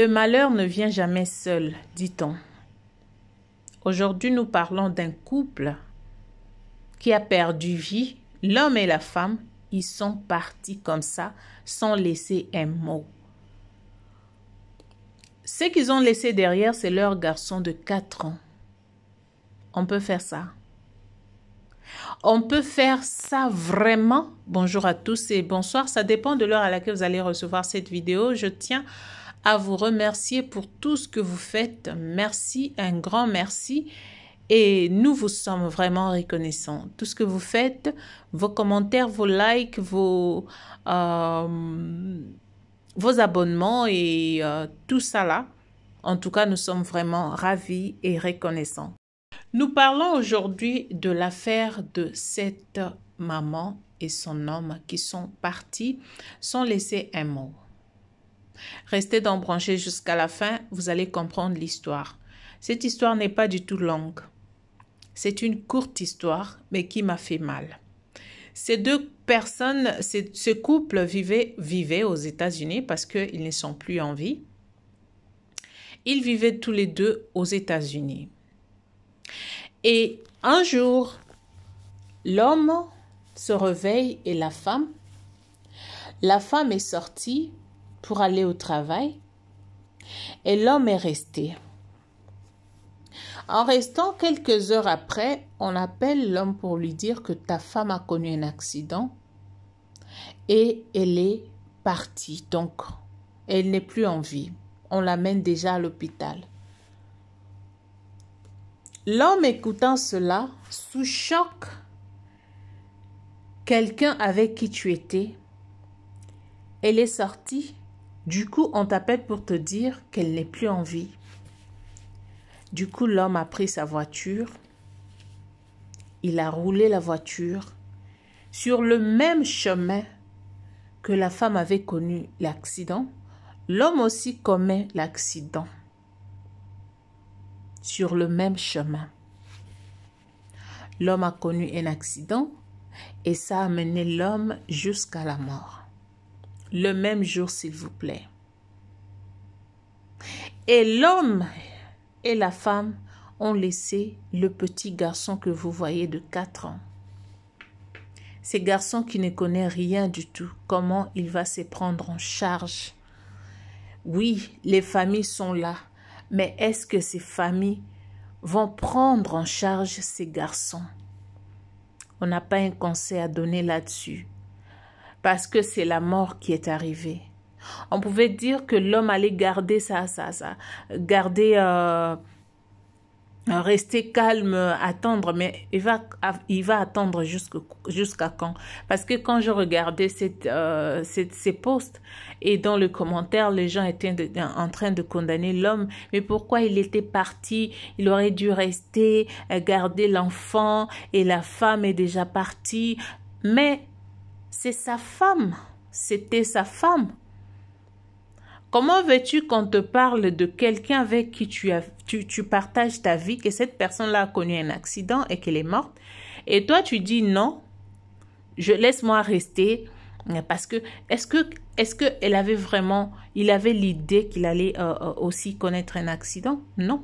Le malheur ne vient jamais seul, dit-on. Aujourd'hui, nous parlons d'un couple qui a perdu vie. L'homme et la femme, ils sont partis comme ça, sans laisser un mot. Ce qu'ils ont laissé derrière, c'est leur garçon de 4 ans. On peut faire ça. On peut faire ça vraiment. Bonjour à tous et bonsoir. Ça dépend de l'heure à laquelle vous allez recevoir cette vidéo. Je tiens à vous remercier pour tout ce que vous faites. Merci, un grand merci. Et nous vous sommes vraiment reconnaissants. Tout ce que vous faites, vos commentaires, vos likes, vos abonnements et tout ça là. En tout cas, nous sommes vraiment ravis et reconnaissants. Nous parlons aujourd'hui de l'affaire de cette maman et son homme qui sont partis sans laisser un mot. Restez donc branchés jusqu'à la fin, vous allez comprendre l'histoire. Cette histoire n'est pas du tout longue. C'est une courte histoire, mais qui m'a fait mal. Ces deux personnes, ce couple vivait aux États-Unis parce qu'ils ne sont plus en vie. Ils vivaient tous les deux aux États-Unis. Et un jour, l'homme se réveille et la femme est sortie pour aller au travail et l'homme est resté. En restant quelques heures après, on appelle l'homme pour lui dire que ta femme a connu un accident et elle est partie. Donc, elle n'est plus en vie. On l'amène déjà à l'hôpital. L'homme écoutant cela, sous choc, quelqu'un avec qui tu étais, elle est sortie. Du coup, on t'appelle pour te dire qu'elle n'est plus en vie. Du coup, l'homme a pris sa voiture. Il a roulé la voiture sur le même chemin que la femme avait connu l'accident. L'homme aussi commet l'accident sur le même chemin. L'homme a connu un accident et ça a mené l'homme jusqu'à la mort. Le même jour, s'il vous plaît. Et l'homme et la femme ont laissé le petit garçon que vous voyez de 4 ans. Ces garçons qui ne connaît rien du tout, comment il va se prendre en charge. Oui, les familles sont là, mais est-ce que ces familles vont prendre en charge ces garçons? On n'a pas un conseil à donner là-dessus, parce que c'est la mort qui est arrivée. On pouvait dire que l'homme allait garder rester calme, attendre, mais il va attendre jusqu'à quand? Parce que quand je regardais ces posts et dans le commentaire, les gens étaient en train de condamner l'homme. Mais pourquoi il était parti? Il aurait dû rester, garder l'enfant et la femme est déjà partie. Mais c'est sa femme, c'était sa femme. Comment veux-tu qu'on te parle de quelqu'un avec qui tu partages ta vie, que cette personne-là a connu un accident et qu'elle est morte, et toi tu dis non, laisse-moi rester, parce que est-ce que il avait l'idée qu'il allait aussi connaître un accident? Non.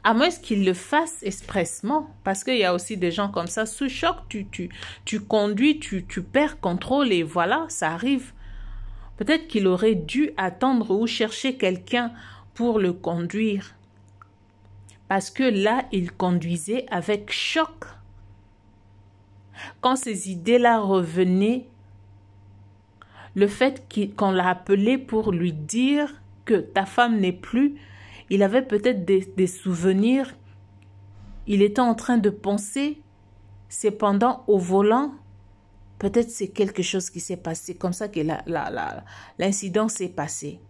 À moins qu'il le fasse expressement, parce qu'il y a aussi des gens comme ça, sous choc, tu conduis, tu perds contrôle et voilà, ça arrive. Peut-être qu'il aurait dû attendre ou chercher quelqu'un pour le conduire. Parce que là, il conduisait avec choc. Quand ces idées-là revenaient, le fait qu'on l'a appelé pour lui dire que ta femme n'est plus, il avait peut-être des souvenirs. Il était en train de penser, cependant au volant, peut-être c'est quelque chose qui s'est passé, comme ça que l'incident s'est passé.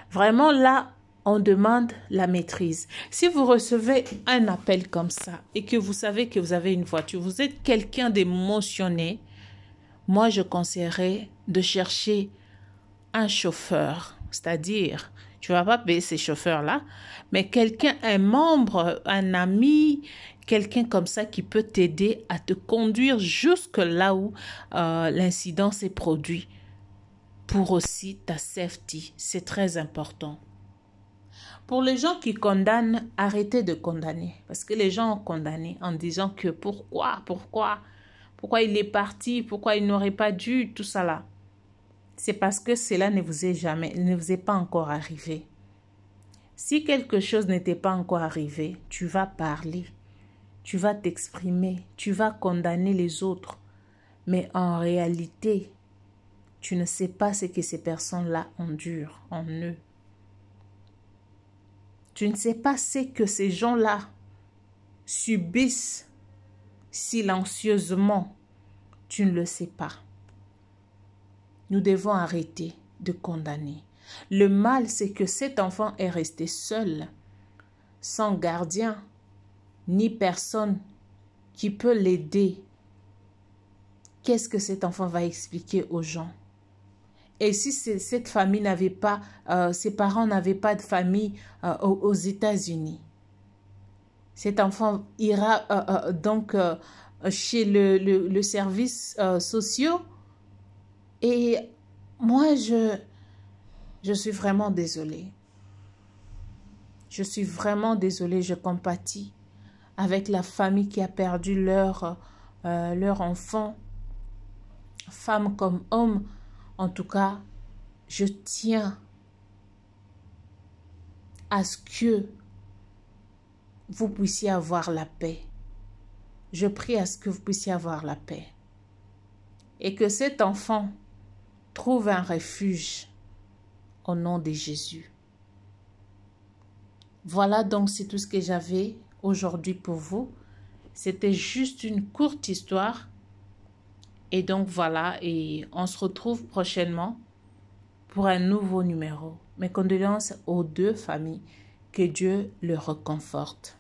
Vraiment là, on demande la maîtrise. Si vous recevez un appel comme ça et que vous savez que vous avez une voiture, vous êtes quelqu'un d'émotionné, moi je conseillerais de chercher un chauffeur, c'est-à-dire, tu ne vas pas payer ces chauffeurs-là, mais quelqu'un, un membre, un ami, quelqu'un comme ça qui peut t'aider à te conduire jusque là où l'incident s'est produit pour aussi ta safety. C'est très important. Pour les gens qui condamnent, arrêtez de condamner. Parce que les gens ont condamné en disant que pourquoi il est parti, pourquoi il n'aurait pas dû, tout ça là. C'est parce que cela ne vous est pas encore arrivé. Si quelque chose n'était pas encore arrivé, tu vas parler, tu vas t'exprimer, tu vas condamner les autres. Mais en réalité, tu ne sais pas ce que ces personnes-là endurent en eux. Tu ne sais pas ce que ces gens-là subissent silencieusement. Tu ne le sais pas. Nous devons arrêter de condamner. Le mal, c'est que cet enfant est resté seul, sans gardien, ni personne qui peut l'aider. Qu'est-ce que cet enfant va expliquer aux gens? Et si cette famille n'avait pas, ses parents n'avaient pas de famille aux États-Unis, cet enfant ira donc chez le service social. Et moi, je suis vraiment désolée. Je suis vraiment désolée, je compatis avec la famille qui a perdu leur enfant, femme comme homme. En tout cas, je tiens à ce que vous puissiez avoir la paix. Je prie à ce que vous puissiez avoir la paix. Et que cet enfant trouve un refuge au nom de Jésus. Voilà donc, c'est tout ce que j'avais aujourd'hui pour vous. C'était juste une courte histoire. Et donc voilà, et on se retrouve prochainement pour un nouveau numéro. Mes condoléances aux deux familles. Que Dieu le reconforte.